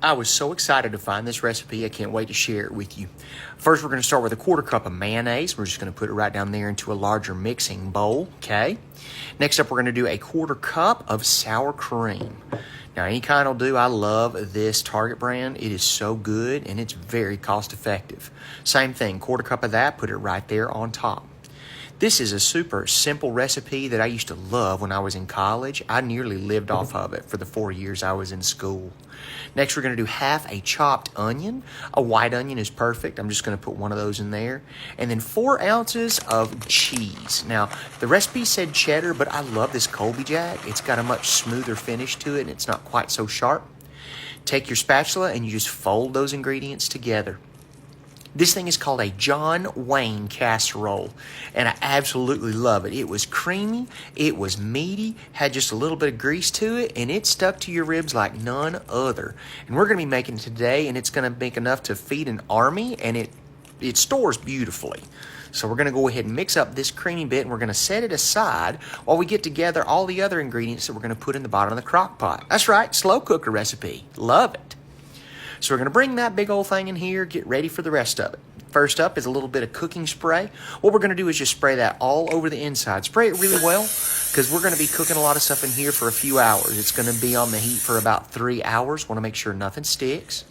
I was so excited to find this recipe, I can't wait to share it with you. First, we're going to start with a 1/4 cup of mayonnaise. We're just going to put it right down there into a larger mixing bowl, okay? Next up, we're going to do a 1/4 cup of sour cream. Now, any kind will do. I love this Target brand. It is so good, and it's very cost effective. Same thing, 1/4 cup of that, put it right there on top. This is a super simple recipe that I used to love when I was in college. I nearly lived off of it for the 4 years I was in school. Next, we're going to do half a chopped onion. A white onion is perfect. I'm just going to put one of those in there. And then 4 ounces of cheese. Now, the recipe said cheddar, but I love this Colby Jack. It's got a much smoother finish to it, and it's not quite so sharp. Take your spatula, and you just fold those ingredients together. This thing is called a John Wayne casserole, and I absolutely love it. It was creamy, it was meaty, had just a little bit of grease to it, and it stuck to your ribs like none other. And we're going to be making it today, and it's going to make enough to feed an army, and it stores beautifully. So we're going to go ahead and mix up this creamy bit, and we're going to set it aside while we get together all the other ingredients that we're going to put in the bottom of the crock pot. That's right, slow cooker recipe. Love it. So we're going to bring that big old thing in here, get ready for the rest of it. First up is a little bit of cooking spray. What we're going to do is just spray that all over the inside. Spray it really well because we're going to be cooking a lot of stuff in here for a few hours. It's going to be on the heat for about 3 hours. Want to make sure nothing sticks.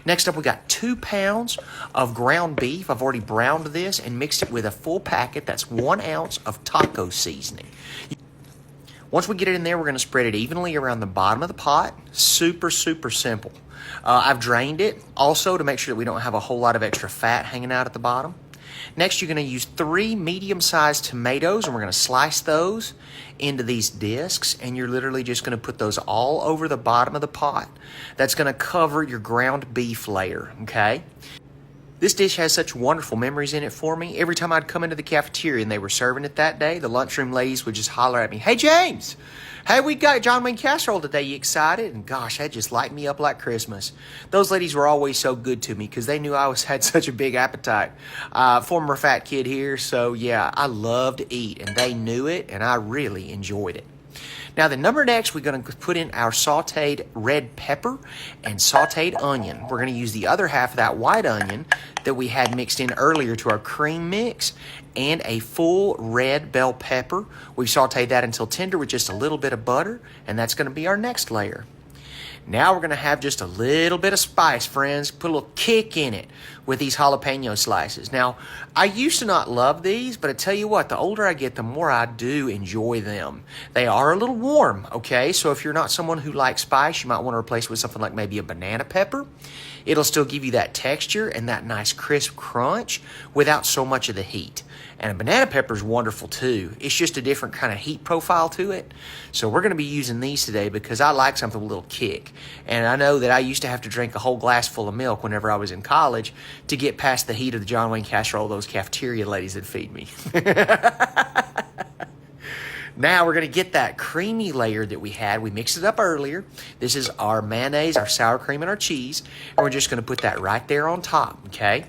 Next up, we got 2 pounds of ground beef. I've already browned this and mixed it with a full packet. That's 1 ounce of taco seasoning. Once we get it in there, we're going to spread it evenly around the bottom of the pot. Super, super simple. I've drained it also to make sure that we don't have a whole lot of extra fat hanging out at the bottom. Next, you're going to use 3 medium-sized tomatoes, and we're going to slice those into these discs, and you're literally just going to put those all over the bottom of the pot. That's going to cover your ground beef layer, okay? This dish has such wonderful memories in it for me. Every time I'd come into the cafeteria and they were serving it that day, the lunchroom ladies would just holler at me, "Hey, James, hey, we got John Wayne casserole today. You excited?" And gosh, that just light me up like Christmas. Those ladies were always so good to me because they knew I had such a big appetite. Former fat kid here, so yeah, I love to eat, and they knew it, and I really enjoyed it. Now, the number next, we're going to put in our sauteed red pepper and sauteed onion. We're going to use the other half of that white onion that we had mixed in earlier to our cream mix and a full red bell pepper. We've sauteed that until tender with just a little bit of butter, and that's going to be our next layer. Now we're going to have just a little bit of spice, friends. Put a little kick in it with these jalapeno slices. Now, I used to not love these, but I tell you what, the older I get, the more I do enjoy them. They are a little warm, okay? So if you're not someone who likes spice, you might want to replace it with something like maybe a banana pepper. It'll still give you that texture and that nice crisp crunch without so much of the heat. And a banana pepper is wonderful too. It's just a different kind of heat profile to it. So we're going to be using these today because I like something with a little kick. And I know that I used to have to drink a whole glass full of milk whenever I was in college to get past the heat of the John Wayne casserole those cafeteria ladies would feed me. Now we're going to get that creamy layer that we had. We mixed it up earlier. This is our mayonnaise, our sour cream, and our cheese. And we're just going to put that right there on top, okay?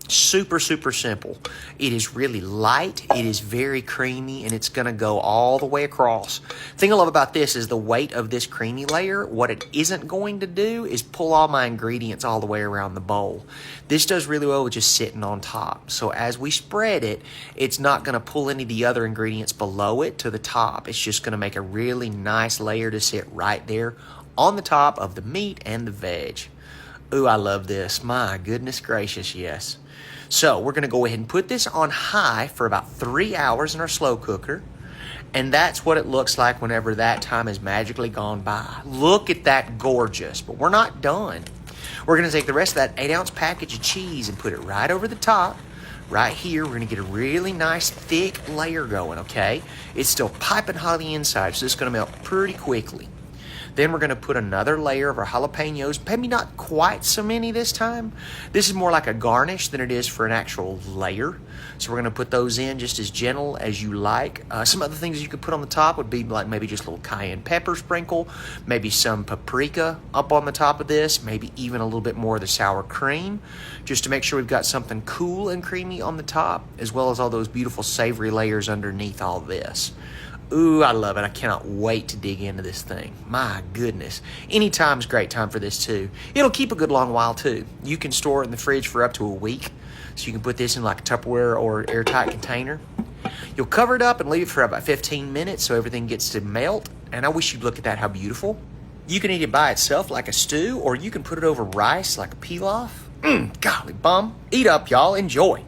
Super, super simple. It is really light, it is very creamy, and it's going to go all the way across. The thing I love about this is the weight of this creamy layer. What it isn't going to do is pull all my ingredients all the way around the bowl. This does really well with just sitting on top. So as we spread it, it's not going to pull any of the other ingredients below it to the top. It's just going to make a really nice layer to sit right there on the top of the meat and the veg. Ooh, I love this. My goodness gracious, yes. So we're going to go ahead and put this on high for about 3 hours in our slow cooker. And that's what it looks like whenever that time is magically gone by. Look at that gorgeous. But we're not done. We're going to take the rest of that 8-ounce package of cheese and put it right over the top. Right here, we're going to get a really nice thick layer going, okay? It's still piping hot on the inside, so it's going to melt pretty quickly. Then we're going to put another layer of our jalapenos. Maybe not quite so many this time. This is more like a garnish than it is for an actual layer. So we're going to put those in just as gentle as you like. Some other things you could put on the top would be like maybe just a little cayenne pepper sprinkle, maybe some paprika up on the top of this, maybe even a little bit more of the sour cream, just to make sure we've got something cool and creamy on the top, as well as all those beautiful savory layers underneath all this. Ooh, I love it. I cannot wait to dig into this thing. My goodness. Anytime's a great time for this too. It'll keep a good long while too. You can store it in the fridge for up to a week. So you can put this in like a Tupperware or airtight container. You'll cover it up and leave it for about 15 minutes so everything gets to melt. And I wish you'd look at that, how beautiful. You can eat it by itself like a stew, or you can put it over rice like a pilaf. Golly bum. Eat up, y'all. Enjoy.